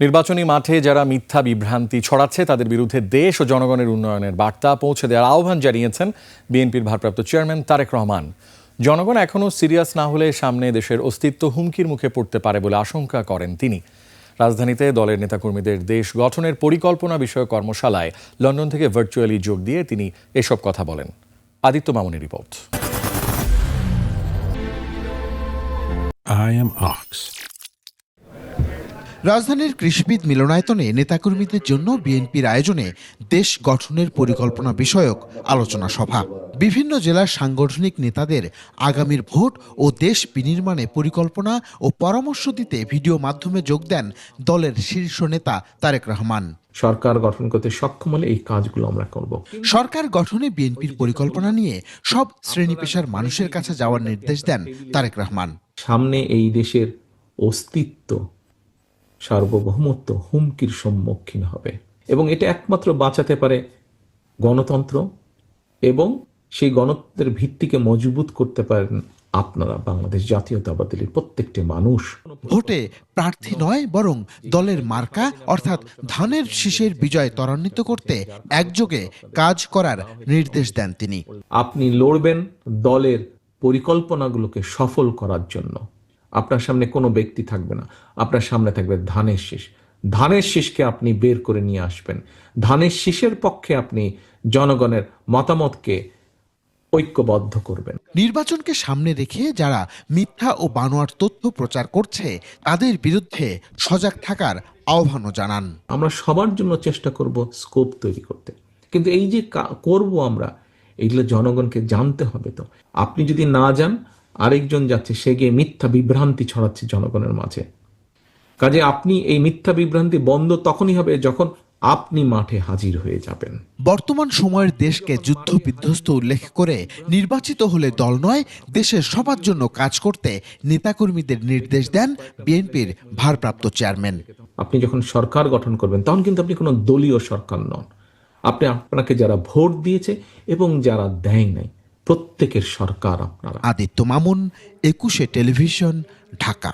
নির্বাচনী মাঠে যারা মিথ্যা বিভ্রান্তি ছড়াচ্ছে তাদের বিরুদ্ধে দেশ ও জনগণের উন্নয়নের বার্তা পৌঁছে দেওয়ার আহ্বান জানিয়েছেন বিএনপির ভারপ্রাপ্ত চেয়ারম্যান তারেক রহমান। জনগণ এখনও সিরিয়াস না হলে সামনে দেশের অস্তিত্ব হুমকির মুখে পড়তে পারে বলে আশঙ্কা করেন তিনি। রাজধানীতে দলের নেতাকর্মীদের দেশ গঠনের পরিকল্পনা বিষয়ক কর্মশালায় লন্ডন থেকে ভার্চুয়ালি যোগ দিয়ে তিনি এসব কথা বলেন। আদিত্য মামুনের রিপোর্ট। I am Ox. রাজধানীর কৃষিবিদ মিলনায়তনে নেতাকর্মীদের জন্য বিএনপির আয়োজনে দেশ গঠনের পরিকল্পনা বিষয়ক আলোচনা সভা। বিভিন্ন জেলার সাংগঠনিক নেতাদের আগামীর ভোট ও দেশ বিনির্মাণে পরিকল্পনা ও পরামর্শ দিতে ভিডিও মাধ্যমে যোগ দেন দলের শীর্ষ নেতা তারেক রহমান। সরকার গঠন করতে সক্ষম হলে এই কাজগুলো আমরা করব। সরকার গঠনে বিএনপির পরিকল্পনা নিয়ে সব শ্রেণী পেশার মানুষের কাছে যাওয়ার নির্দেশ দেন তারেক রহমান। সামনে এই দেশের অস্তিত্ব, সার্বভৌমত্ব হুমকির সম্মুখীন হবে এবং এটা একমাত্র বাঁচাতে পারে গণতন্ত্র এবং সেই গণতন্ত্রের ভিত্তিকে মজবুত করতে পারেন আপনারা, বাংলাদেশ জাতীয়তাবাদী দলের প্রত্যেকটি মানুষ। ভোটে প্রার্থী নয় বরং দলের মার্কা অর্থাৎ ধানের শীষের বিজয় ত্বরান্বিত করতে একযোগে কাজ করার নির্দেশ দেন তিনি। আপনি লড়বেন দলের পরিকল্পনাগুলোকে সফল করার জন্য। আপনার সামনে কোনো ব্যক্তি থাকবে না, আপনার সামনে থাকবে ধানের শীষ। ধানের শীষকে আপনি বের করে নিয়ে আসবেন। ধানের শীষের পক্ষে আপনি জনগণের মতামতকে ঐক্যবদ্ধ করবেন। নির্বাচনকে সামনে রেখে যারা মিথ্যা ও বানোয়াট তথ্য প্রচার করছে তাদের বিরুদ্ধে সজাগ থাকার আহ্বানও জানান। আমরা সবার জন্য চেষ্টা করব স্কোপ তৈরি করতে, কিন্তু এই যে করব আমরা, এইগুলো জনগণকে জানতে হবে। তো আপনি যদি না যান, আরেকজন যাচ্ছে, সে গিয়ে মিথ্যা বিভ্রান্তি ছড়াচ্ছে জনগণের মাঝে। কাজে আপনি এই মিথ্যা বিভ্রান্তি বন্ধ তখনই হবে যখন আপনি মাঠে হাজির হয়ে যাবেন। বর্তমান সময়ের দেশকে যুদ্ধ বিধ্বস্ত উল্লেখ করে নির্বাচিত হলে দল নয় দেশের সবার জন্য কাজ করতে নেতাকর্মীদের নির্দেশ দেন বিএনপির ভারপ্রাপ্ত চেয়ারম্যান। আপনি যখন সরকার গঠন করবেন তখন কিন্তু আপনি কোনো দলীয় সরকার নন। আপনাকে যারা ভোট দিয়েছে এবং যারা দেয় নাই প্রত্যেকের সরকার আপনারা। আদিত্য মামুন, 21 টেলিভিশন, ঢাকা।